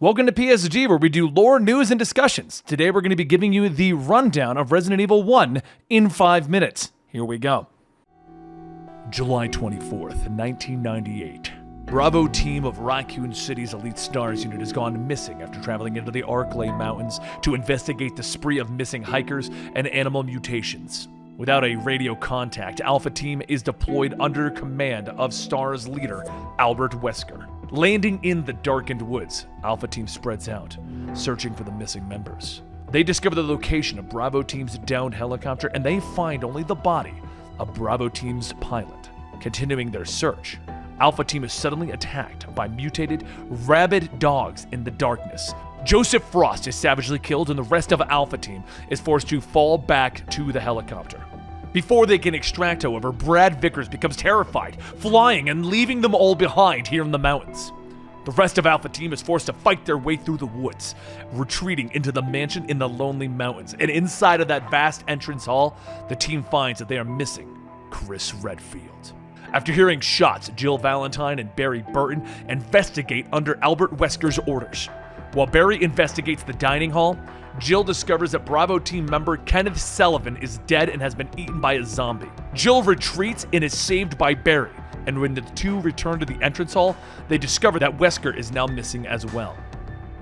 Welcome to PSG, where we do lore, news, and discussions. Today we're going to be giving you the rundown of Resident Evil 1 in 5 minutes. Here we go. July 24th, 1998. Bravo team of Raccoon City's elite STARS unit has gone missing after traveling into the Arklay Mountains to investigate the spree of missing hikers and animal mutations. Without a radio contact, Alpha Team is deployed under command of STARS leader Albert Wesker. Landing in the darkened woods, Alpha Team spreads out, searching for the missing members. They discover the location of Bravo Team's downed helicopter, and they find only the body of Bravo Team's pilot. Continuing their search, Alpha Team is suddenly attacked by mutated, rabid dogs in the darkness. Joseph Frost is savagely killed, and the rest of Alpha Team is forced to fall back to the helicopter. Before they can extract, however, Brad Vickers becomes terrified, flying and leaving them all behind here in the mountains. The rest of Alpha Team is forced to fight their way through the woods, retreating into the mansion in the Lonely Mountains. And inside of that vast entrance hall, the team finds that they are missing Chris Redfield. After hearing shots, Jill Valentine and Barry Burton investigate under Albert Wesker's orders. While Barry investigates the dining hall, Jill discovers that Bravo team member Kenneth Sullivan is dead and has been eaten by a zombie. Jill retreats and is saved by Barry, and when the two return to the entrance hall, they discover that Wesker is now missing as well.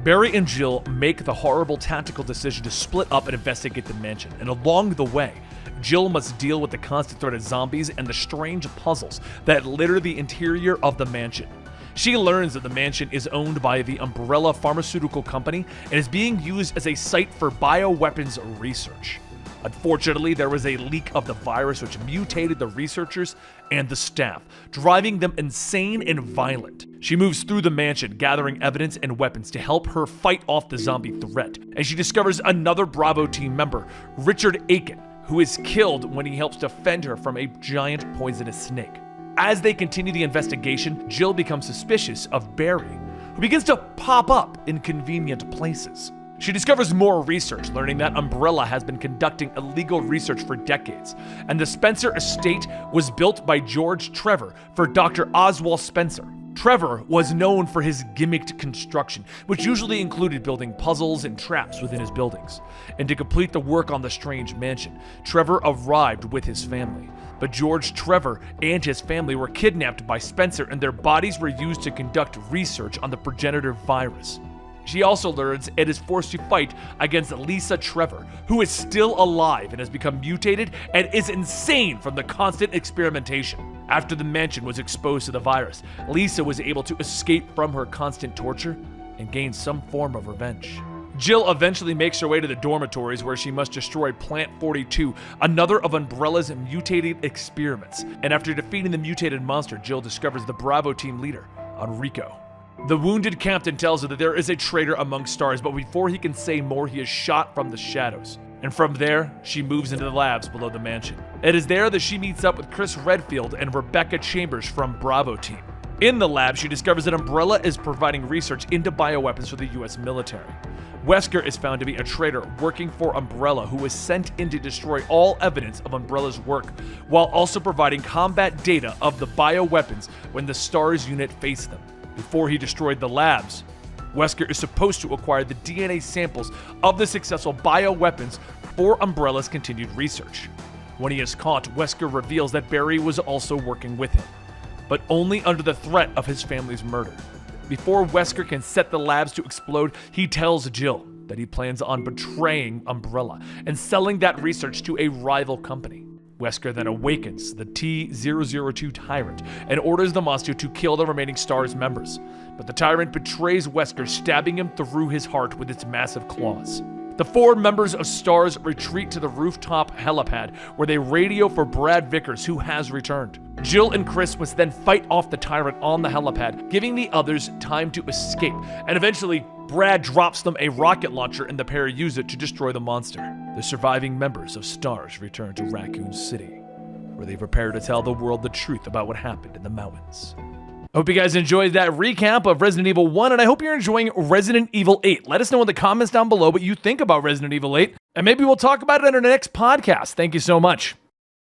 Barry and Jill make the horrible tactical decision to split up and investigate the mansion, and along the way, Jill must deal with the constant threat of zombies and the strange puzzles that litter the interior of the mansion. She learns that the mansion is owned by the Umbrella Pharmaceutical Company and is being used as a site for bioweapons research. Unfortunately, there was a leak of the virus which mutated the researchers and the staff, driving them insane and violent. She moves through the mansion, gathering evidence and weapons to help her fight off the zombie threat, and she discovers another Bravo team member, Richard Aiken, who is killed when he helps defend her from a giant poisonous snake. As they continue the investigation, Jill becomes suspicious of Barry, who begins to pop up in convenient places. She discovers more research, learning that Umbrella has been conducting illegal research for decades, and the Spencer estate was built by George Trevor for Dr. Oswald Spencer. Trevor was known for his gimmicked construction, which usually included building puzzles and traps within his buildings. And to complete the work on the strange mansion, Trevor arrived with his family. But George Trevor and his family were kidnapped by Spencer, and their bodies were used to conduct research on the progenitor virus. She also learns and is forced to fight against Lisa Trevor, who is still alive and has become mutated and is insane from the constant experimentation. After the mansion was exposed to the virus, Lisa was able to escape from her constant torture and gain some form of revenge. Jill eventually makes her way to the dormitories where she must destroy Plant 42, another of Umbrella's mutated experiments. And after defeating the mutated monster, Jill discovers the Bravo team leader, Enrico. The wounded captain tells her that there is a traitor among STARS, but before he can say more, he is shot from the shadows. And from there, she moves into the labs below the mansion. It is there that she meets up with Chris Redfield and Rebecca Chambers from Bravo team. In the lab, she discovers that Umbrella is providing research into bioweapons for the US military. Wesker is found to be a traitor working for Umbrella who was sent in to destroy all evidence of Umbrella's work, while also providing combat data of the bioweapons when the STARS unit faced them. Before he destroyed the labs, Wesker is supposed to acquire the DNA samples of the successful bioweapons for Umbrella's continued research. When he is caught, Wesker reveals that Barry was also working with him, but only under the threat of his family's murder. Before Wesker can set the labs to explode, he tells Jill that he plans on betraying Umbrella and selling that research to a rival company. Wesker then awakens the T-002 Tyrant and orders the monster to kill the remaining STARS members. But the Tyrant betrays Wesker, stabbing him through his heart with its massive claws. The 4 members of STARS retreat to the rooftop helipad where they radio for Brad Vickers, who has returned. Jill and Chris must then fight off the Tyrant on the helipad, giving the others time to escape, and eventually Brad drops them a rocket launcher and the pair use it to destroy the monster. The surviving members of STARS return to Raccoon City, where they prepare to tell the world the truth about what happened in the mountains. I hope you guys enjoyed that recap of Resident Evil 1, and I hope you're enjoying Resident Evil 8. Let us know in the comments down below what you think about Resident Evil 8, and maybe we'll talk about it in our next podcast. Thank you so much.